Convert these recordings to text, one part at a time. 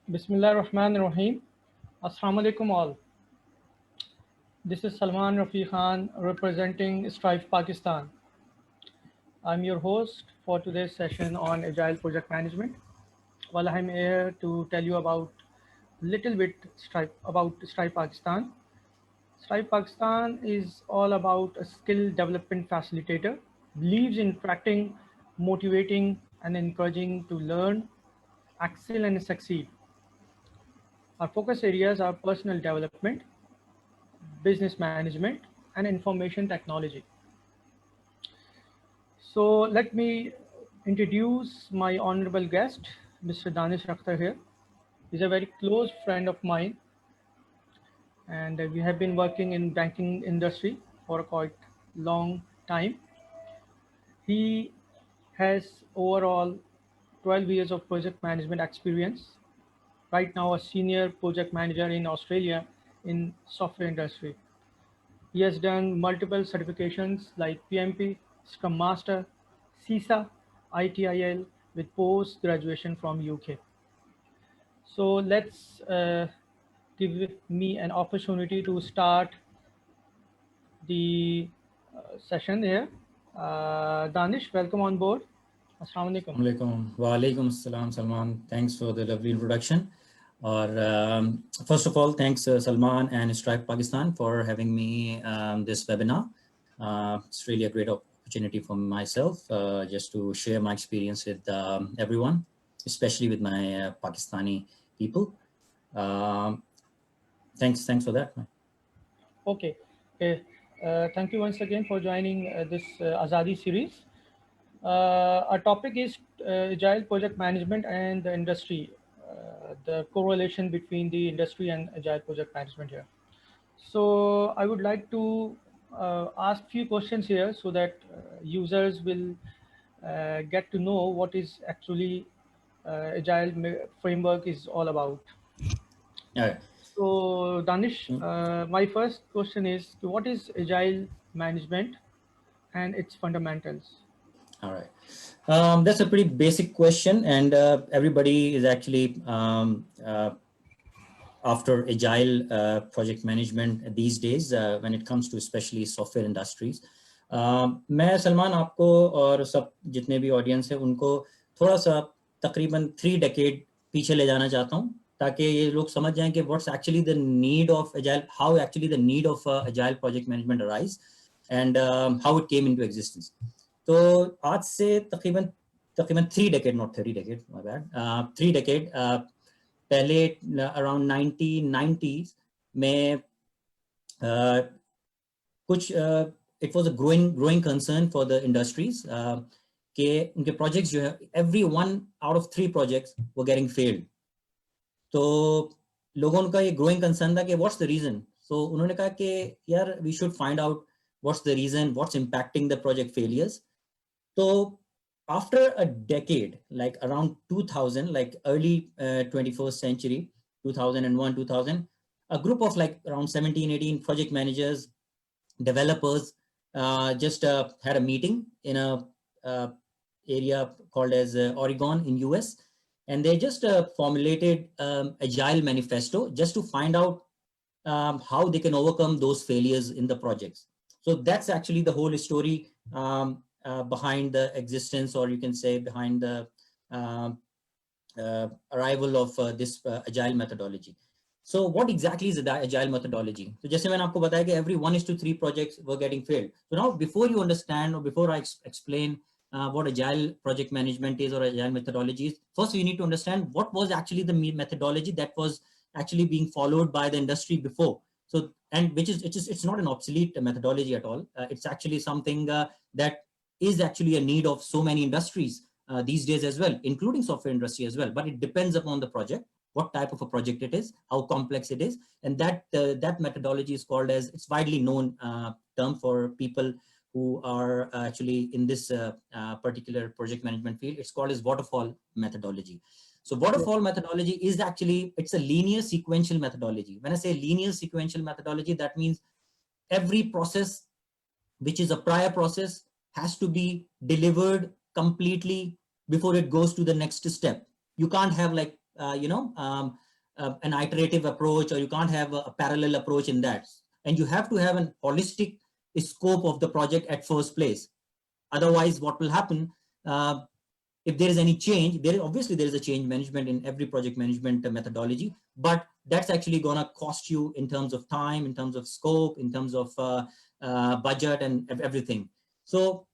Bismillah ar-Rahman ar-Rahim. Assalamu alaikum all. This is Salman Rafi Khan representing Strive Pakistan. I'm your host for today's session on Agile Project Management. While I'm here to tell you about little bit Strive Pakistan. Strive Pakistan is all about a skill development facilitator, believes in attracting, motivating, and encouraging to learn, excel, and succeed. Our focus areas are personal development, business management, and information technology. So let me introduce my honorable guest, Mr. Danish Akhtar here. He's a very close friend of mine, and we have been working in banking industry for a quite long time. He has overall 12 years of project management experience. Right now, a senior project manager in Australia in software industry. He has done multiple certifications like PMP, Scrum Master, CISA, ITIL with post graduation from UK. So let's give me an opportunity to start the session here. Danish, welcome on board. Assalamu alaikum. Walaikum assalam, Salman. Thanks for the lovely introduction. First of all, thanks Salman and Strive Pakistan for having me this webinar. It's really a great opportunity for myself just to share my experience with everyone, especially with my Pakistani people. Thanks for that. Okay. Thank you once again for joining this Azadi series. Our topic is Agile Project Management and the industry, the correlation between the industry and Agile Project Management here. So I would like to ask few questions here so that users will get to know what is actually Agile framework is all about. Yeah. So Danish, my first question is, what is Agile management and its fundamentals? All right. That's a pretty basic question, and everybody is actually after agile project management these days when it comes to especially software industries. मैं सलमान आपको और सब जितने भी audience है उनको थोड़ा सा तकरीबन 3 decade पीछे ले जाना चाहता हूँ ताकि ये लोग समझ जाएं कि what's actually the need of agile, how actually the need of agile project management arise and how it came into existence. तो आज से तकरीबन 3 decade, not 30 decade, my bad, 3 decade पहले अराउंड 1990s में कुछ it was a growing concern for the industries कि उनके projects जो है every 1 out of 3 projects were getting failed. तो लोगों का ये growing concern था कि what's the reason? So उन्होंने कहा कि यार we should find out what's the reason, what's impacting the project failures. So after a decade, like around 2000, like early 21st century, 2001, 2000, a group of like around 17, 18 project managers, developers just had a meeting in a area called as Oregon in US. And they just formulated Agile Manifesto just to find out how they can overcome those failures in the projects. So that's actually the whole story behind the existence, or you can say behind the arrival of this agile methodology. So what exactly is the agile methodology? So just when आपको बताया कि every 1:3 projects were getting failed. So now before you understand or before I explain what agile project management is or agile methodology is, first you need to understand what was actually the methodology that was actually being followed by the industry before. So, and it's not an obsolete methodology at all. It's actually something that is actually a need of so many industries these days as well, including software industry as well. But it depends upon the project, what type of a project it is, how complex it is. And that methodology is called as, it's widely known term for people who are actually in this particular project management field. It's called as waterfall methodology. So waterfall methodology is actually, it's a linear sequential methodology. When I say linear sequential methodology, that means every process, which is a prior process, has to be delivered completely before it goes to the next step. You can't have like an iterative approach, or you can't have a parallel approach in that. And you have to have an holistic scope of the project at first place. Otherwise, what will happen, if there is any change, obviously there is a change management in every project management methodology, but that's actually going to cost you in terms of time, in terms of scope, in terms of budget and everything. So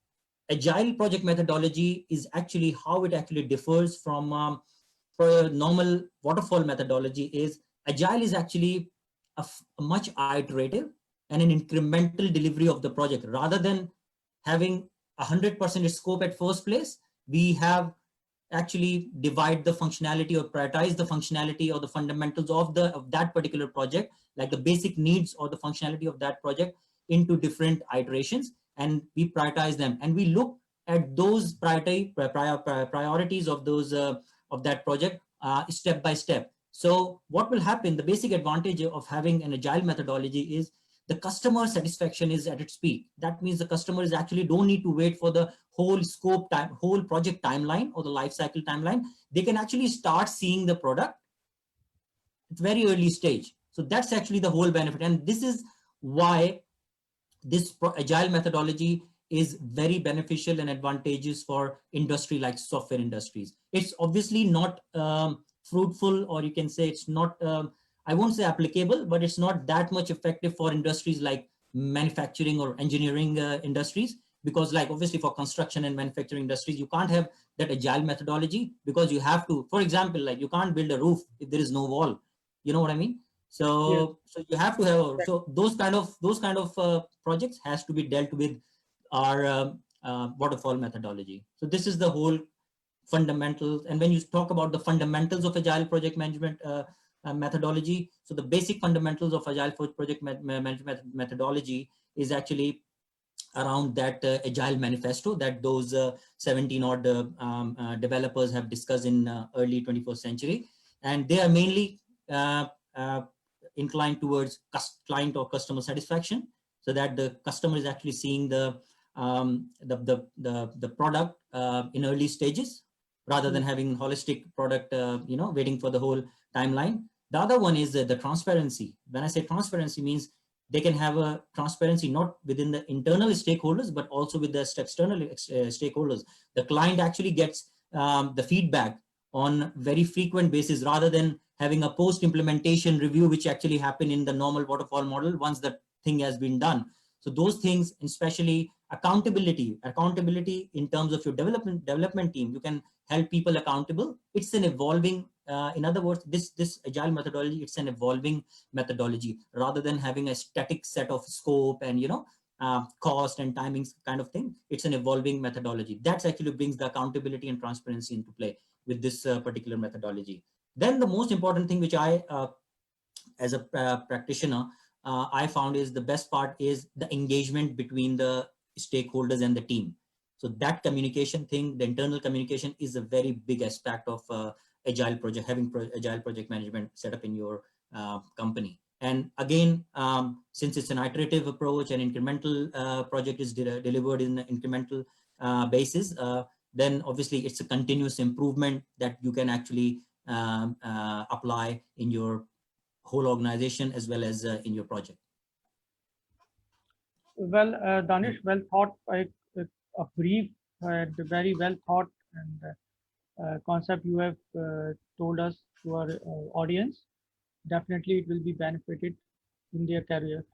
agile project methodology is actually how it actually differs from for a normal waterfall methodology. Is agile is actually a much iterative and an incremental delivery of the project. Rather than having 100% scope at first place, we have actually divide the functionality or prioritize the functionality or the fundamentals of that particular project, like the basic needs or the functionality of that project, into different iterations, and we prioritize them, and we look at those priorities of those of that project step by step. So what will happen, the basic advantage of having an agile methodology is the customer satisfaction is at its peak. That means the customers actually don't need to wait for the whole scope time, whole project timeline or the life cycle timeline. They can actually start seeing the product at very early stage. So that's actually the whole benefit. And this is why this agile methodology is very beneficial and advantageous for industry like software industries. It's obviously not fruitful, or you can say it's not, I won't say applicable, but it's not that much effective for industries like manufacturing or engineering industries, because like obviously for construction and manufacturing industries, you can't have that agile methodology, because you have to, for example, like you can't build a roof if there is no wall. You know what I mean? So, yes. So you have to have, so those kind of projects has to be dealt with our waterfall methodology. So this is the whole fundamentals. And when you talk about the fundamentals of agile project management methodology, so the basic fundamentals of agile project management methodology is actually around that agile manifesto that those 17 odd developers have discussed in early 21st century. And they are mainly inclined towards client or customer satisfaction, so that the customer is actually seeing the product in early stages, rather than having holistic product, waiting for the whole timeline. The other one is the transparency. When I say transparency, means they can have a transparency not within the internal stakeholders, but also with the external stakeholders. The client actually gets the feedback on very frequent basis, rather than having a post-implementation review, which actually happen in the normal waterfall model once the thing has been done. So those things, especially accountability in terms of your development team, you can help people accountable. It's an evolving, in other words, this agile methodology, it's an evolving methodology, rather than having a static set of scope and cost and timings kind of thing. It's an evolving methodology that actually brings the accountability and transparency into play with this particular methodology. Then the most important thing, which I as a practitioner I found is the best part, is the engagement between the stakeholders and the team. So that communication thing, the internal communication, is a very big aspect of agile project, having agile project management set up in your company. And again, since it's an iterative approach and incremental project is delivered in an incremental basis, then obviously it's a continuous improvement that you can actually apply in your whole organization as well as in your project. Well, Danish, well thought, a brief, very well thought and concept you have told us to our audience. Definitely it will be benefited in their career.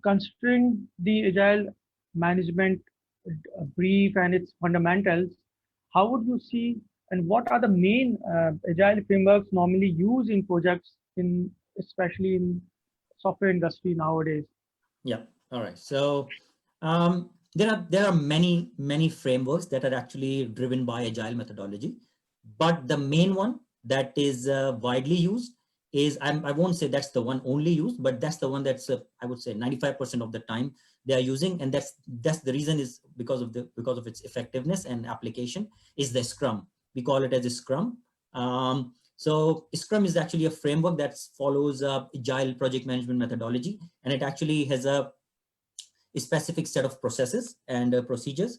Considering the agile management brief and its fundamentals, how would you see, and what are the main agile frameworks normally used in projects, especially in software industry nowadays? Yeah. All right. So there are many frameworks that are actually driven by agile methodology, but the main one that is widely used is, I won't say that's the one only used, but that's the one that's I would say 95% of the time they are using, and that's the reason is because of its effectiveness and application, is the Scrum. We call it as a Scrum. So Scrum is actually a framework that follows agile project management methodology, and it actually has a specific set of processes and procedures.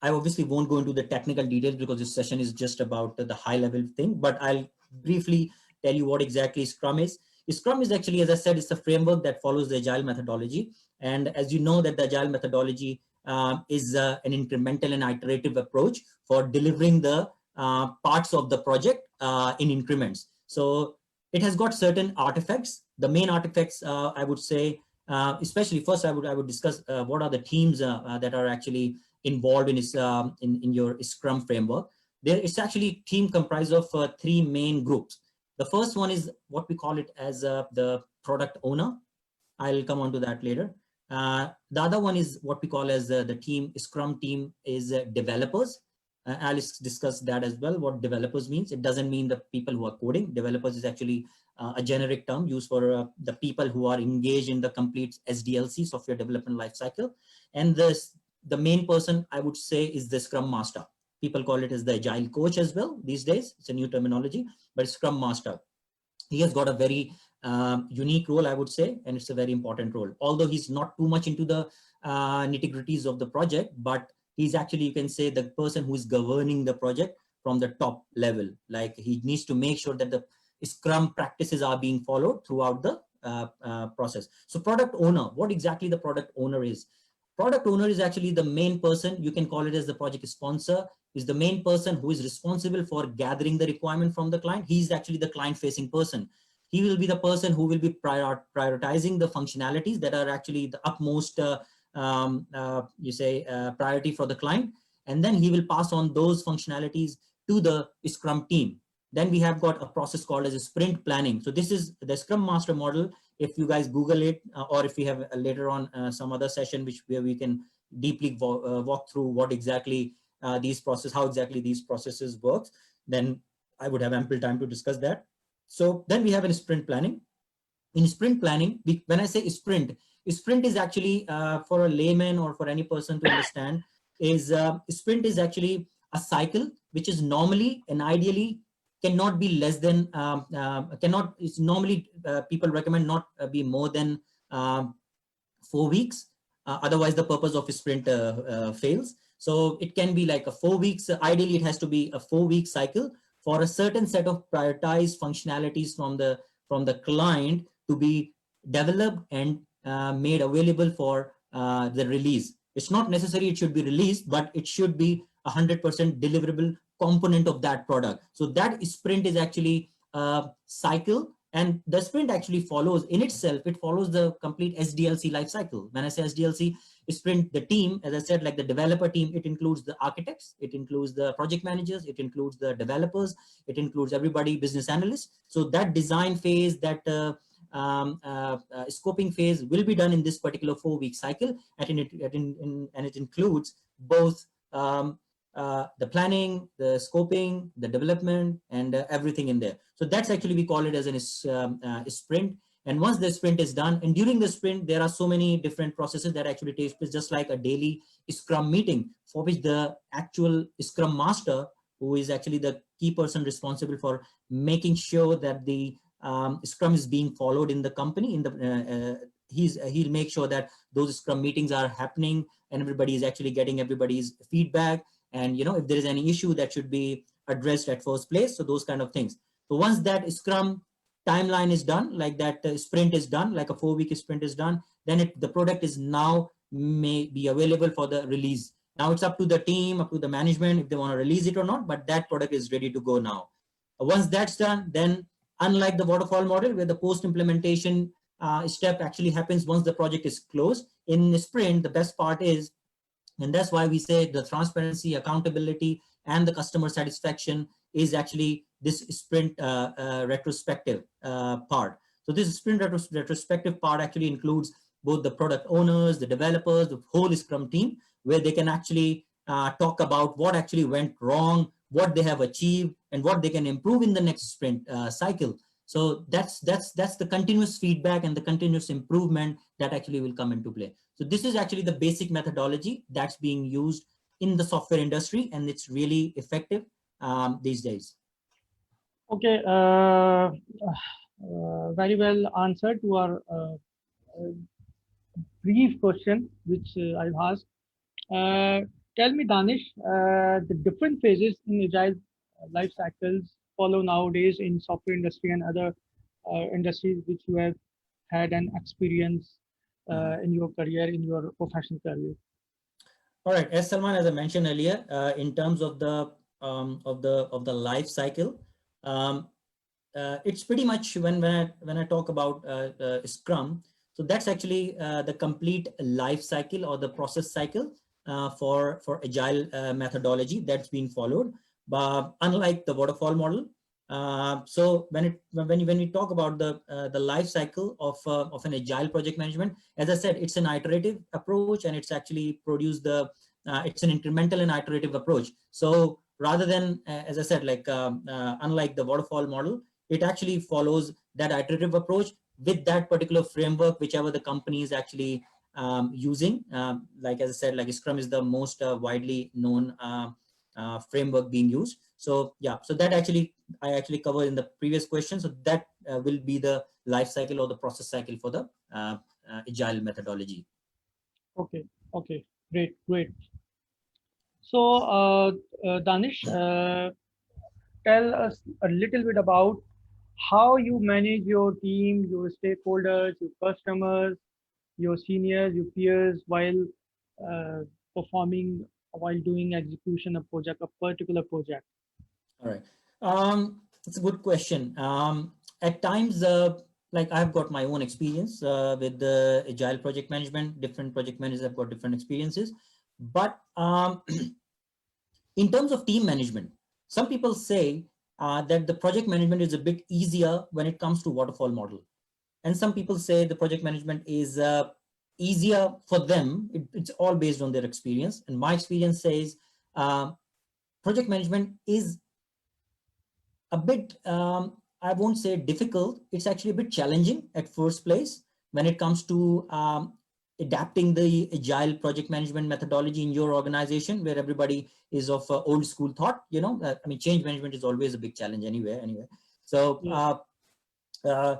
I obviously won't go into the technical details because this session is just about the high level thing, but I'll briefly tell you what exactly Scrum is. Scrum is actually, as I said, it's a framework that follows the Agile methodology. And as you know that the Agile methodology is an incremental and iterative approach for delivering the parts of the project in increments. So it has got certain artifacts. The main artifacts, I would say, especially first, I would discuss what are the teams that are actually involved in in your Scrum framework. There is actually a team comprised of three main groups. The first one is what we call it as the product owner. I'll come on to that later. The other one is what we call as the team, Scrum team is developers. I'll discuss that as well, what developers means. It doesn't mean the people who are coding. Developers is actually a generic term used for the people who are engaged in the complete SDLC, software development lifecycle. And the main person I would say is the Scrum Master. People call it as the Agile coach as well these days. It's a new terminology, but Scrum Master. He has got a very unique role, I would say, and it's a very important role. Although he's not too much into the nitty-gritties of the project, but he's actually, you can say, the person who is governing the project from the top level. Like he needs to make sure that the Scrum practices are being followed throughout the process. So product owner, what exactly the product owner is? Product owner is actually the main person, you can call it as the project sponsor, is the main person who is responsible for gathering the requirement from the client. He's actually the client facing person. He will be the person who will be prioritizing the functionalities that are actually the utmost priority for the client. And then he will pass on those functionalities to the Scrum team. Then we have got a process called as a sprint planning. So this is the Scrum Master model. If you guys Google it, or if we have later on some other session where we can deeply walk through what exactly how exactly these processes work, then I would have ample time to discuss that. So then we have a sprint planning. In sprint planning, when I say sprint is actually for a layman or for any person to understand is sprint is actually a cycle which is normally and ideally cannot be less than it's normally people recommend not be more than 4 weeks. Otherwise the purpose of a sprint fails. So it can be like a 4 weeks. Ideally it has to be a 4-week cycle for a certain set of prioritized functionalities from the client to be developed and made available for the release. It's not necessary it should be released, but it should be 100% deliverable component of that product. So that sprint is actually a cycle, and the sprint actually follows in itself, it follows the complete SDLC life cycle. When I say SDLC, sprint, the team, as I said, like the developer team, it includes the architects, it includes the project managers, it includes the developers, it includes everybody, business analysts. So that design phase, that scoping phase will be done in this particular 4-week cycle, and it includes both the planning, the scoping, the development, and everything in there. So that's actually, we call it as a sprint. And once the sprint is done, and during the sprint, there are so many different processes that actually takes place, just like a daily Scrum meeting, for which the actual Scrum Master, who is actually the key person responsible for making sure that the Scrum is being followed in the company, he'll make sure that those Scrum meetings are happening and everybody is actually getting everybody's feedback. And if there is any issue that should be addressed at first place, so those kind of things. So once that Scrum timeline is done, like that sprint is done, like a 4-week sprint is done, then the product is now may be available for the release. Now it's up to the team, up to the management if they want to release it or not, but that product is ready to go now. Once that's done, then unlike the waterfall model where the post-implementation step actually happens once the project is closed, in the sprint, the best part is, and that's why we say the transparency, accountability, and the customer satisfaction is actually this sprint retrospective part. So this sprint retrospective part actually includes both the product owners, the developers, the whole Scrum team, where they can actually talk about what actually went wrong, what they have achieved, and what they can improve in the next sprint cycle. So that's the continuous feedback and the continuous improvement that actually will come into play. So this is actually the basic methodology that's being used in the software industry, and it's really effective these days. Okay, very well answered to our brief question which I've asked. Tell me, Danish, the different phases in agile life cycles follow nowadays in software industry and other industries which you have had an experience Mhm. in your career, in your professional career. All right, as Salman, as I mentioned earlier, in terms of the life cycle, um, it's pretty much when I talk about Scrum. So that's actually the complete life cycle or the process cycle for agile methodology that's been followed. But unlike the waterfall model, so when we talk about the life cycle of an agile project management, as I said, it's an iterative approach, and it's actually produced the it's an incremental and iterative approach. So rather than as I said, like unlike the waterfall model, it actually follows that iterative approach with that particular framework, whichever the company is actually using. Like as I said, like Scrum is the most widely known framework being used. So yeah, so that actually I actually covered in the previous question. So that will be the life cycle or the process cycle for the agile methodology. Okay, okay, great, great. So, Danish, tell us a little bit about how you manage your team, your stakeholders, your customers, your seniors, your peers while uh, performing, while doing execution of project, a particular project. All right. It's a good question. At times, like I've got my own experience with the agile project management. Different project managers have got different experiences. But in terms of team management, some people say that the project management is a bit easier when it comes to waterfall model, and some people say the project management is easier for them. It's all based on their experience, and my experience says uh, project management is a bit, I won't say difficult, it's actually a bit challenging at first place when it comes to adapting the agile project management methodology in your organization where everybody is of old school thought. I mean, change management is always a big challenge anyway. So Yes. uh,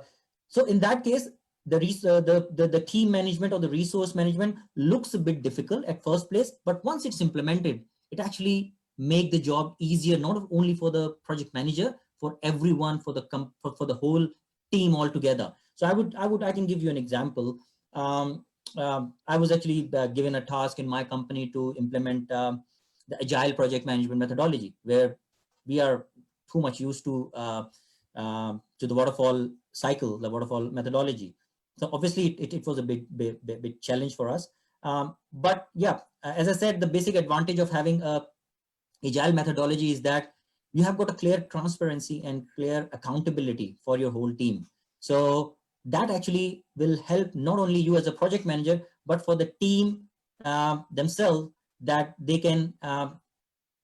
so in that case, the team management or the resource management looks a bit difficult at first place, but once it's implemented, it actually make the job easier, not only for the project manager, for everyone, for the whole team altogether. So I can give you an example. I was actually given a task in my company to implement the agile project management methodology, where we are too much used to the waterfall cycle, the waterfall methodology. So obviously it was a big challenge for us. But yeah, as I said, the basic advantage of having a agile methodology is that you have got a clear transparency and clear accountability for your whole team. So that actually will help not only you as a project manager, but for the team themselves, that they can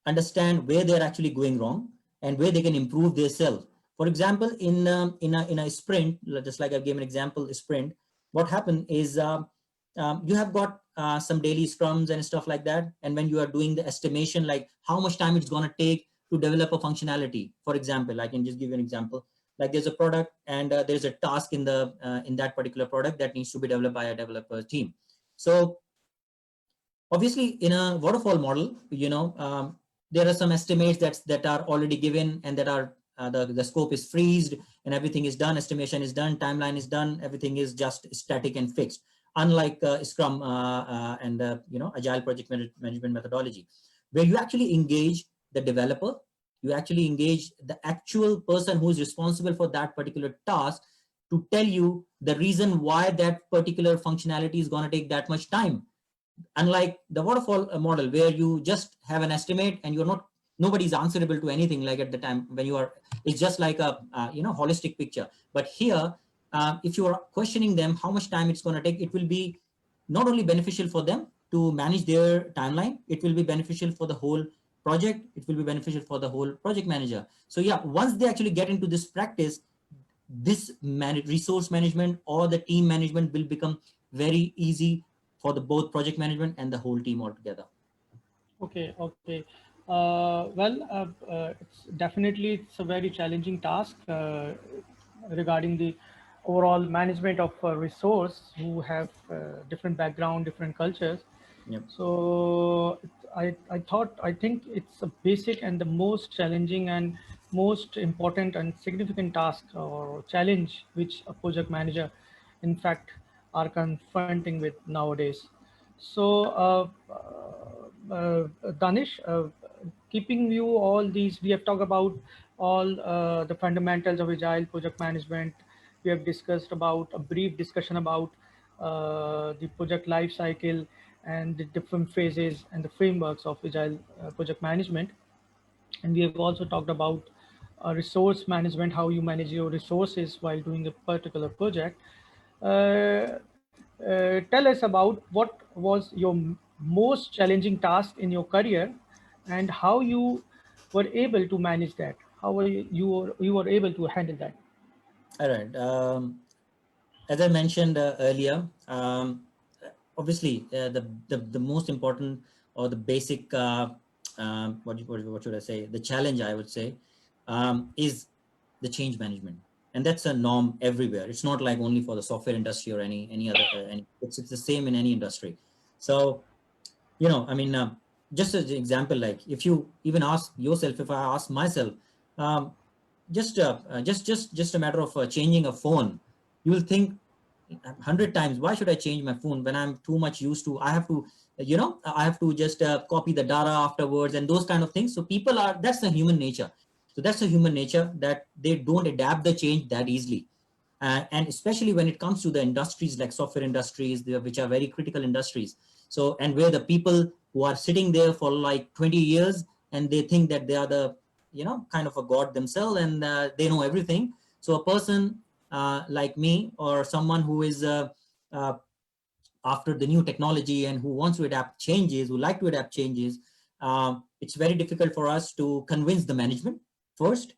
understand where they're actually going wrong and where they can improve themselves. For example, in a sprint, just like I gave an example, a sprint, what happened is you have got some daily scrums and stuff like that. And when you are doing the estimation, like how much time it's going to take to develop a functionality, for example, I can just give you an example. Like there's a product and there's a task in that particular product that needs to be developed by a developer team. So obviously in a waterfall model, there are some estimates that are already given, and that are the scope is freezed and everything is done, estimation is done, timeline is done, everything is just static and fixed, unlike Scrum and agile project management methodology, where you actually engage the developer, you actually engage the actual person who is responsible for that particular task to tell you the reason why that particular functionality is going to take that much time. Unlike the waterfall model, where you just have an estimate and nobody's answerable to anything, like at the time when you are, it's just like a holistic picture. But here, if you are questioning them how much time it's going to take, it will be not only beneficial for them to manage their timeline, it will be beneficial for the whole project, it will be beneficial for the whole project manager. So yeah, once they actually get into this practice, this resource management or the team management will become very easy for the both project management and the whole team altogether. Okay, okay. It's a very challenging task regarding the overall management of a resource who have different background, different cultures. Yep. So I think it's a basic and the most challenging and most important and significant task or challenge which a project manager, in fact, are confronting with nowadays. So, Danish, keeping you all these, we have talked about all the fundamentals of agile project management. We have discussed about a brief discussion about the project life cycle and the different phases and the frameworks of agile project management. And we have also talked about resource management, how you manage your resources while doing a particular project. Tell us about what was your most challenging task in your career and how you were able to manage that. How were you were able to handle that? All right. As I mentioned earlier, obviously the most important or the basic what should I say? The challenge, I would say, is the change management, and that's a norm everywhere. It's not like only for the software industry or any other. It's the same in any industry. So I mean, just as an example, like if you even ask yourself, if I ask myself, um, just a matter of changing a phone, you will think 100 times, why should I change my phone when I'm too much used to, I have to, I have to just copy the data afterwards and those kind of things. So people are, that's the human nature. So that's the human nature, that they don't adapt the change that easily. And especially when it comes to the industries like software industries, which are very critical industries. So, and where the people who are sitting there for like 20 years and they think that they are the, kind of a god themselves, and they know everything. So a person like me, or someone who is uh, after the new technology and who wants to adapt changes, who like to adapt changes, it's very difficult for us to convince the management first.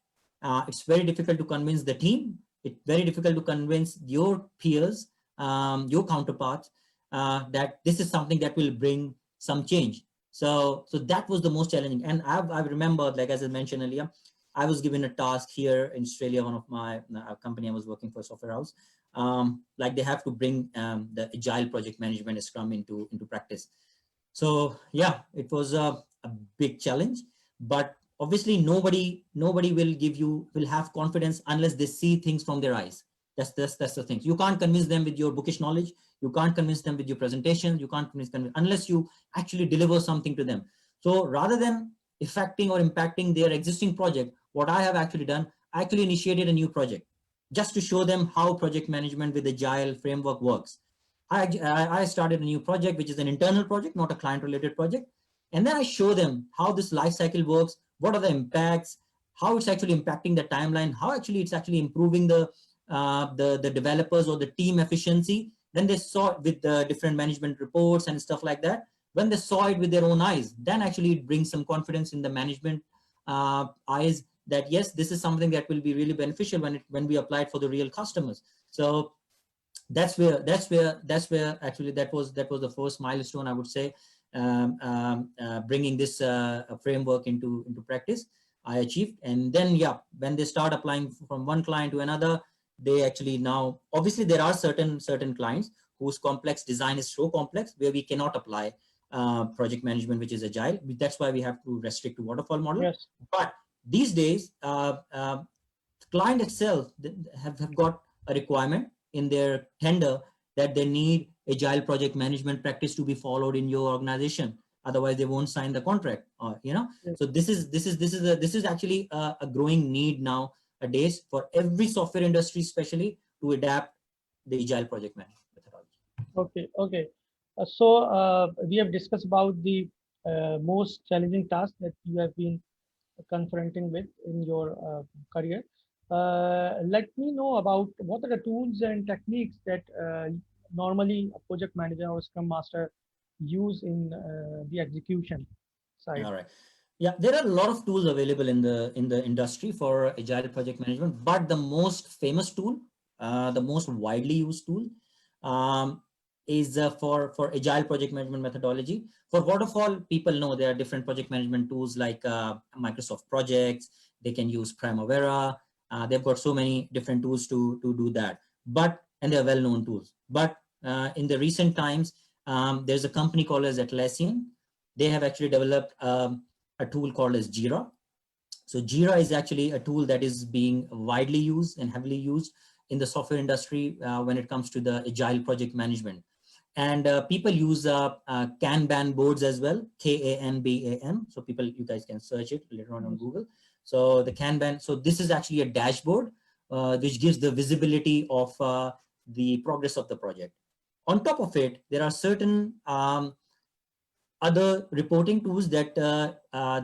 It's very difficult to convince the team. It's very difficult to convince your peers, your counterparts, that this is something that will bring some change. So that was the most challenging. And I remember, like as I mentioned earlier, I was given a task here in Australia, one of my company I was working for, software house. Like they have to bring the agile project management Scrum into practice. So yeah, it was a big challenge, but obviously nobody will have confidence unless they see things from their eyes. That's the thing. You can't convince them with your bookish knowledge. You can't convince them with your presentation. You can't convince them unless you actually deliver something to them. So rather than affecting or impacting their existing project, what I have actually done, I actually initiated a new project just to show them how project management with agile framework works. I started a new project, which is an internal project, not a client related project. And then I show them how this life cycle works, what are the impacts, how it's actually impacting the timeline, how actually it's actually improving the developers or the team efficiency. Then they saw it with the different management reports and stuff like that. When they saw it with their own eyes, then actually it brings some confidence in the management eyes that yes, this is something that will be really beneficial when we apply it for the real customers. So that's where actually that was the first milestone, I would say, bringing this framework into practice. I achieved. And then yeah, when they start applying from one client to another, they actually now, obviously there are certain clients whose complex design is so complex where we cannot apply project management, which is agile. That's why we have to restrict to waterfall model. Yes. But these days, client itself have got a requirement in their tender that they need agile project management practice to be followed in your organization. Otherwise, they won't sign the contract. Yes. So this is actually a growing need nowadays for every software industry, especially to adapt the agile project management methodology. Okay. Okay. So we have discussed about the most challenging task that you have been confronting with in your career. Let me know about what are the tools and techniques that normally a project manager or scrum master use in the execution side. All right. Yeah, there are a lot of tools available in the industry for agile project management, but the most famous tool, the most widely used tool, is for agile project management methodology. For waterfall, people know there are different project management tools like Microsoft Projects. They can use Primavera. They've got so many different tools to do that. And they're well-known tools. But in the recent times, there's a company called as Atlassian. they have actually developed a tool called as Jira. So Jira is actually a tool that is being widely used and heavily used in the software industry when it comes to the agile project management. And people use Kanban boards as well, Kanban. So people, you guys can search it later on Google. So the Kanban, so this is actually a dashboard which gives the visibility of the progress of the project. On top of it, there are certain other reporting tools that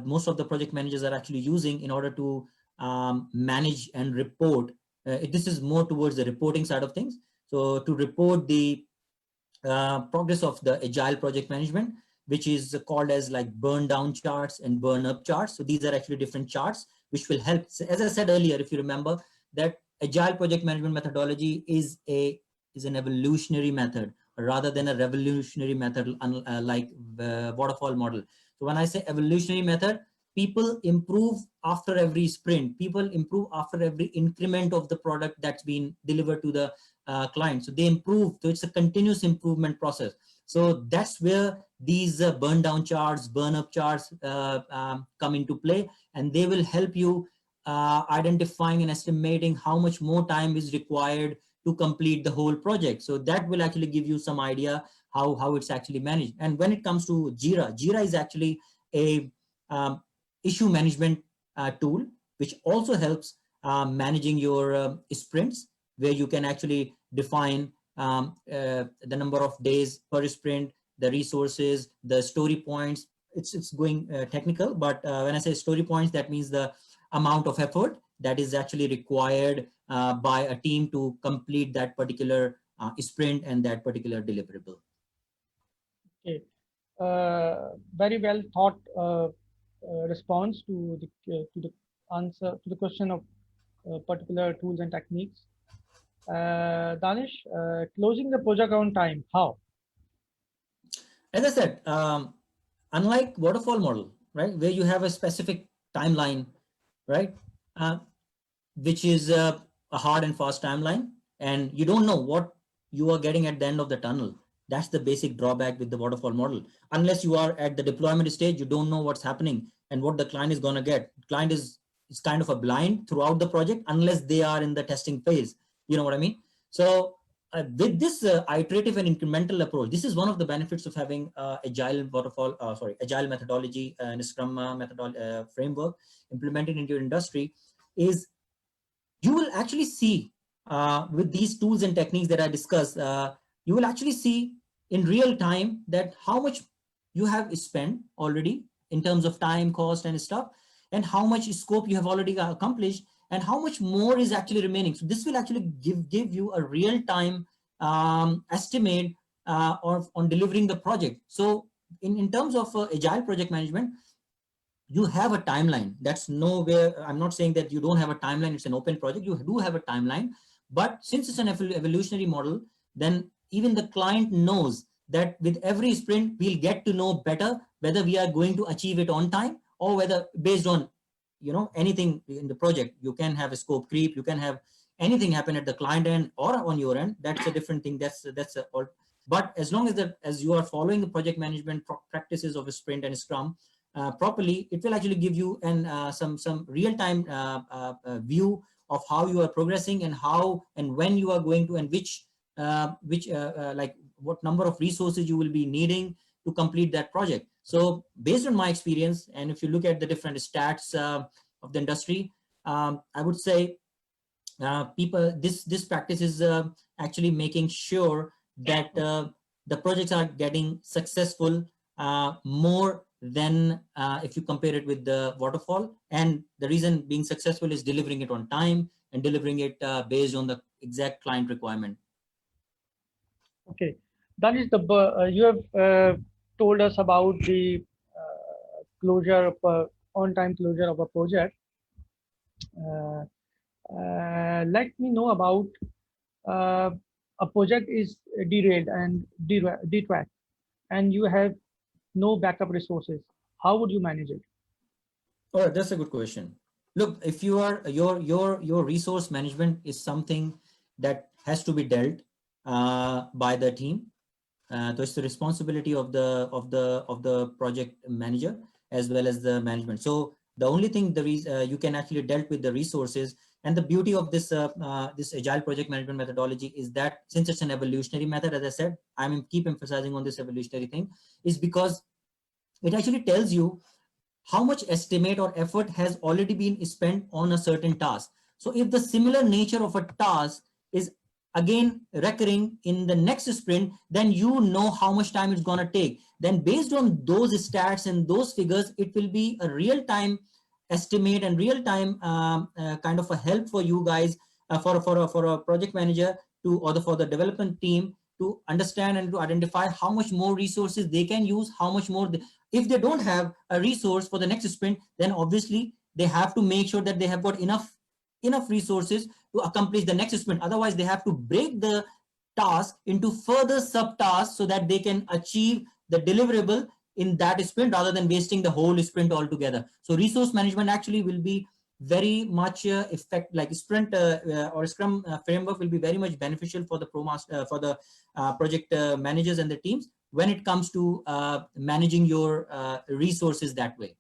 most of the project managers are actually using in order to manage and report. This is more towards the reporting side of things. So to report the progress of the agile project management, which is called as like burn down charts and burn up charts. So these are actually different charts which will help. So as I said earlier, if you remember, that agile project management methodology is an evolutionary method rather than a revolutionary method like the waterfall model. So when I say evolutionary method, people improve after every sprint, people improve after every increment of the product that's been delivered to the client. So they improve. So it's a continuous improvement process. So that's where these burn down charts, burn up charts come into play, and they will help you identifying and estimating how much more time is required to complete the whole project. So that will actually give you some idea how it's actually managed. And when it comes to Jira, Jira is actually a issue management tool, which also helps managing your sprints, where you can actually define the number of days per sprint, the resources, the story points. It's going technical, but when I say story points, that means the amount of effort that is actually required by a team to complete that particular sprint and that particular deliverable. Okay, very well thought response to the answer to the question of particular tools and techniques. Danish, closing the project on time, how? As I said, unlike waterfall model, right, where you have a specific timeline, right, which is a hard and fast timeline, and you don't know what you are getting at the end of the tunnel. That's the basic drawback with the waterfall model. Unless you are at the deployment stage, you don't know what's happening and what the client is going to get. Client is kind of a blind throughout the project unless they are in the testing phase. You know what I mean? So with this iterative and incremental approach, this is one of the benefits of having agile methodology and Scrum framework implemented into your industry, is you will actually see with these tools and techniques that I discussed, you will actually see in real time that how much you have spent already in terms of time, cost, and stuff, and how much scope you have already accomplished, and how much more is actually remaining. So this will actually give you a real-time estimate on delivering the project. So in terms of agile project management, you have a timeline. That's nowhere. I'm not saying that you don't have a timeline. It's an open project. You do have a timeline, but since it's an evolutionary model, then even the client knows that with every sprint, we'll get to know better whether we are going to achieve it on time, or whether based on, you know, anything in the project. You can have a scope creep. You can have anything happen at the client end or on your end. That's a different thing. But as long as you are following the project management practices of a sprint and Scrum properly, it will actually give you some real-time view of how you are progressing and how and when you are going to, and like what number of resources you will be needing to complete that project. So based on my experience, and if you look at the different stats of the industry, I would say this practice is actually making sure that the projects are getting successful more than if you compare it with the waterfall. And the reason being successful is delivering it on time and delivering it based on the exact client requirement. Okay, that is the you have told us about the closure of on-time closure of a project. Let me know about a project is derailed and detracked, and you have no backup resources. How would you manage it? Oh, that's a good question. Look, if you are your resource management is something that has to be dealt by the team. So it's the responsibility of the project manager as well as the management. So the only thing you can actually dealt with the resources, and the beauty of this agile project management methodology is that since it's an evolutionary method, as I said, keep emphasizing on this evolutionary thing, is because it actually tells you how much estimate or effort has already been spent on a certain task. So if the similar nature of a task is again recurring in the next sprint, then you know how much time it's going to take. Then based on those stats and those figures, it will be a real-time estimate and real-time kind of a help for you guys, for a project manager for the development team to understand and to identify how much more resources they can use, how much more if they don't have a resource for the next sprint, then obviously they have to make sure that they have got enough resources to accomplish the next sprint. Otherwise, they have to break the task into further subtasks so that they can achieve the deliverable in that sprint rather than wasting the whole sprint altogether. So resource management actually will be very much like sprint or Scrum framework will be very much beneficial for the project managers and the teams when it comes to managing your resources that way.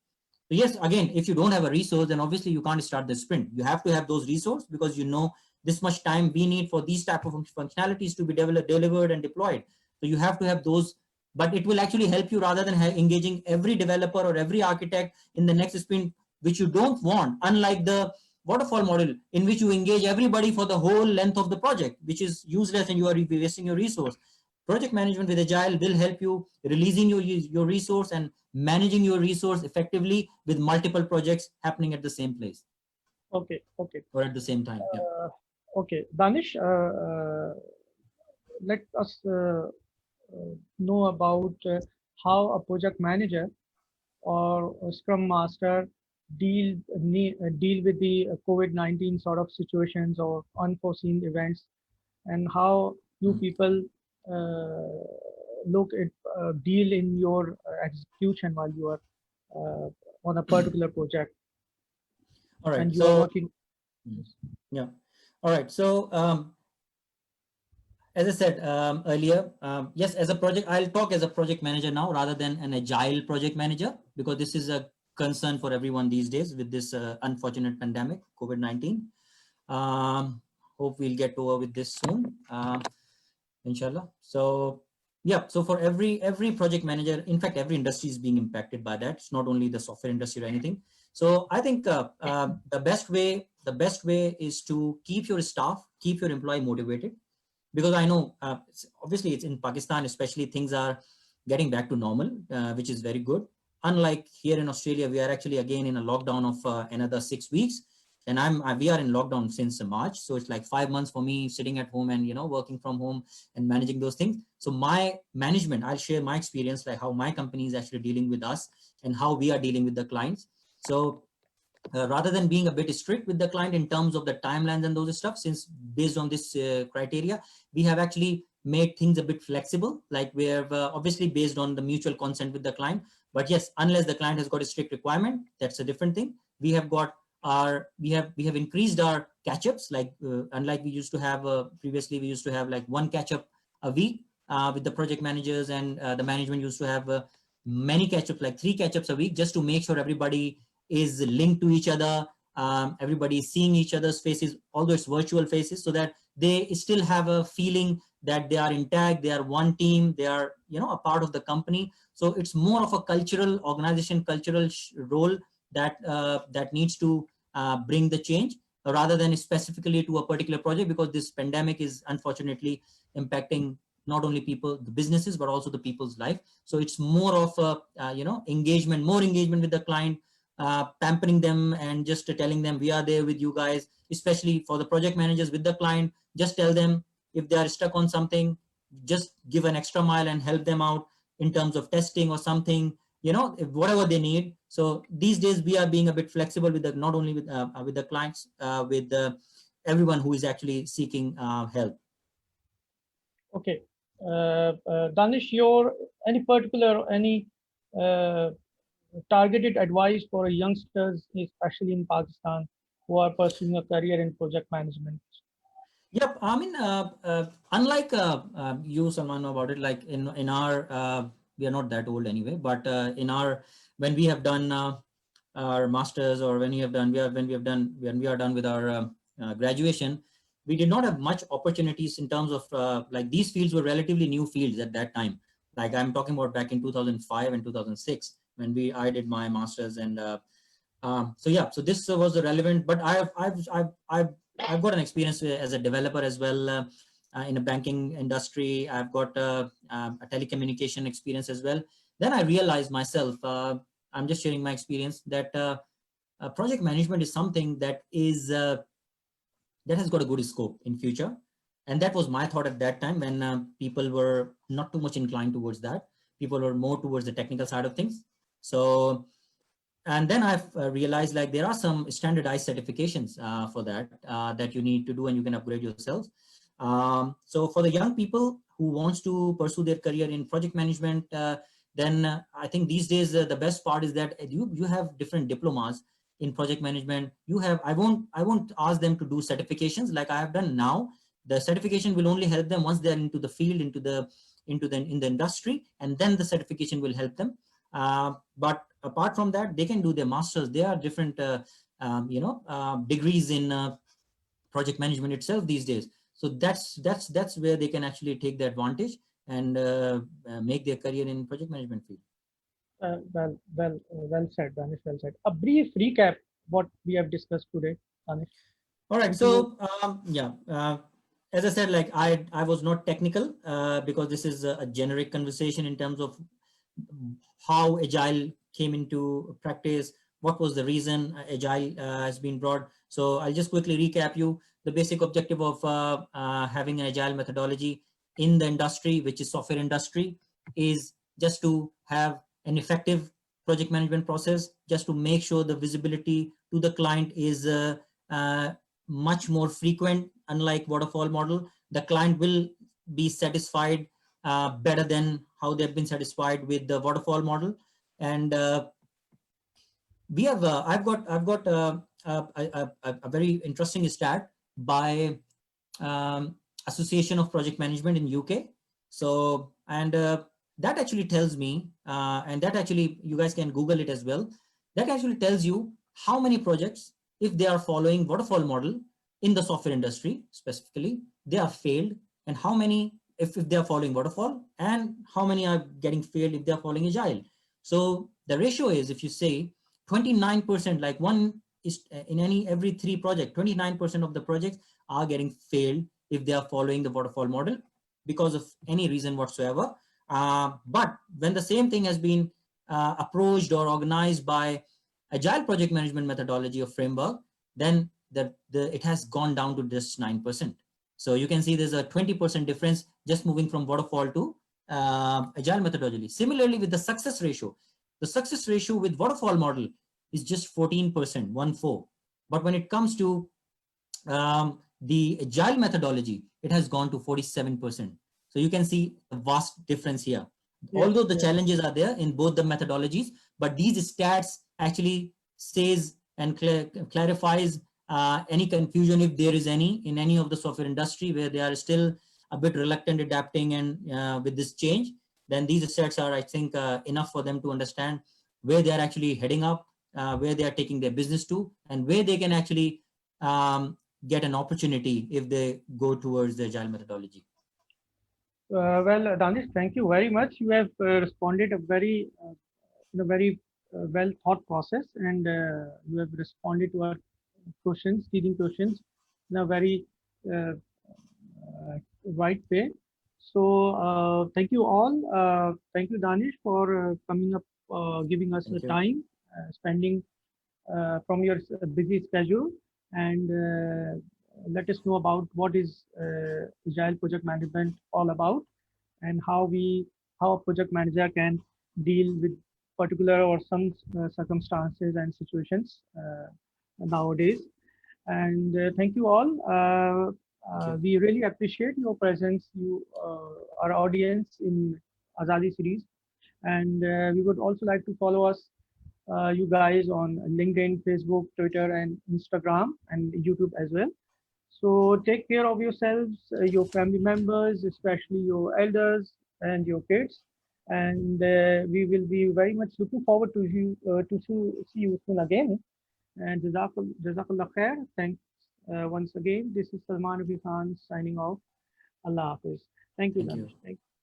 So yes, again, if you don't have a resource, then obviously you can't start the sprint. You have to have those resources because you know this much time we need for these type of functionalities to be delivered and deployed. So you have to have those, but it will actually help you rather than engaging every developer or every architect in the next sprint, which you don't want, unlike the waterfall model in which you engage everybody for the whole length of the project, which is useless and you are wasting your resource. Project management with Agile will help you releasing your resource and managing your resource effectively with multiple projects happening at the same place. Okay. Or at the same time. Yeah. Okay, Danish, let us know about how a project manager or a Scrum Master deal with the COVID-19 sort of situations or unforeseen events, and how you people look at deal in your execution while you are on a particular project. All right. And you are working. Yeah. All right. So as I said earlier, yes, as a project, I'll talk as a project manager now rather than an agile project manager, because this is a concern for everyone these days with this unfortunate pandemic, COVID-19. Hope we'll get over with this soon, inshallah. So yeah, so for every project manager, in fact, every industry is being impacted by that. It's not only the software industry or anything. So I think the best way is to keep your staff, keep your employee motivated, because I know obviously it's in Pakistan, especially, things are getting back to normal, which is very good. Unlike here in Australia, we are actually again in a lockdown of another 6 weeks. And we are in lockdown since March. So it's like 5 months for me sitting at home and, working from home and managing those things. So my management, I'll share my experience, like how my company is actually dealing with us and how we are dealing with the clients. So rather than being a bit strict with the client in terms of the timelines and those stuff, since based on this criteria, we have actually made things a bit flexible, like we have obviously based on the mutual consent with the client. But yes, unless the client has got a strict requirement, that's a different thing. We have increased our catch-ups, like unlike we used to have previously, we used to have like one catch-up a week with the project managers, and the management used to have many catch-ups, like 3 catch-ups a week, just to make sure everybody is linked to each other. Everybody is seeing each other's faces, although it's virtual faces, so that they still have a feeling that they are intact, they are one team, they are, a part of the company. So it's more of a cultural role that needs to bring the change, rather than specifically to a particular project, because this pandemic is unfortunately impacting not only people, the businesses, but also the people's life. So it's more of a, more engagement with the client, pampering them and just telling them we are there with you guys, especially for the project managers with the client. Just tell them if they are stuck on something, just give an extra mile and help them out in terms of testing or something, whatever they need. So these days we are being a bit flexible with not only with the clients, with everyone who is actually seeking help. Okay. Danish, any particular, targeted advice for youngsters, especially in Pakistan, who are pursuing a career in project management? Yep. I mean, unlike you, Salman, know about it. Like in our, we are not that old anyway. But in our, when we have done our masters, or when we have done, when we are done with our graduation, we did not have much opportunities in terms of like these fields were relatively new fields at that time. Like I'm talking about back in 2005 and 2006 when I did my masters, and so yeah, so this was the relevant, but I've got an experience as a developer as well in a banking industry. I've got a telecommunication experience as well. Then I realized myself, I'm just sharing my experience, that project management is something that has got a good scope in future. And that was my thought at that time when people were not too much inclined towards that. People were more towards the technical side of things. So and then I've realized like there are some standardized certifications for that that you need to do, and you can upgrade yourselves. So for the young people who wants to pursue their career in project management, then I think these days the best part is that you have different diplomas in project management. You have, I won't ask them to do certifications like I have done now. The certification will only help them once they're into the field, in the industry, and then the certification will help them. But apart from that, they can do their masters. There are different degrees in project management itself these days. So that's where they can actually take the advantage and make their career in project management field. Well said, Danish. Well said. A brief recap what we have discussed today, Danish. All right. If you So yeah, as I said, like I was not technical because this is a generic conversation in terms of how agile came into practice, what was the reason agile has been brought. So I'll just quickly recap you the basic objective of having an agile methodology in the industry, which is software industry, is just to have an effective project management process, just to make sure the visibility to the client is uh, much more frequent. Unlike waterfall model, the client will be satisfied better than how they've been satisfied with the waterfall model. And we have I've got a very interesting stat by Association of Project Management in UK. So and that actually tells me, and that actually you guys can Google it as well. That actually tells you how many projects, if they are following waterfall model in the software industry specifically, they are failed, and how many if they are following waterfall, and how many are getting failed if they are following agile. So the ratio is, if you say 29%, like one is in every three project, 29% of the projects are getting failed if they are following the waterfall model because of any reason whatsoever. But when the same thing has been approached or organized by agile project management methodology or framework, then it has gone down to just 9%. So you can see there's a 20% difference just moving from waterfall to agile methodology. Similarly, with the success ratio with waterfall model is just 14%, 1-4. But when it comes to the agile methodology, it has gone to 47%. So you can see a vast difference here. yes, Although the yes. challenges are there in both the methodologies, but these stats actually says and clarifies any confusion, if there is any, in any of the software industry where they are still a bit reluctant adapting and with this change. Then these stats are, I think, enough for them to understand where they are actually heading up, where they are taking their business to, and where they can actually get an opportunity if they go towards the agile methodology. Well, Danish, thank you very much. You have responded a very, very well thought process, and you have responded to our questions, leading questions, in a very uh, right way. So, thank you all. Thank you, Danish, for coming up, giving us the Thank you. time, spending from your busy schedule, and let us know about what is agile project management all about, and how a project manager can deal with particular or some circumstances and situations nowadays. And thank you all. Thank you. We really appreciate your presence, our audience in Azadi series, and we would also like to follow us, you guys, on LinkedIn, Facebook, Twitter, and Instagram, and YouTube as well. So take care of yourselves, your family members, especially your elders and your kids. And we will be very much looking forward to you see you soon again. And Jazakallah khair. Thanks once again. This is Salman Rabi Khan signing off. Allah Hafiz. Thank you, Thank you. Danish. Thank you.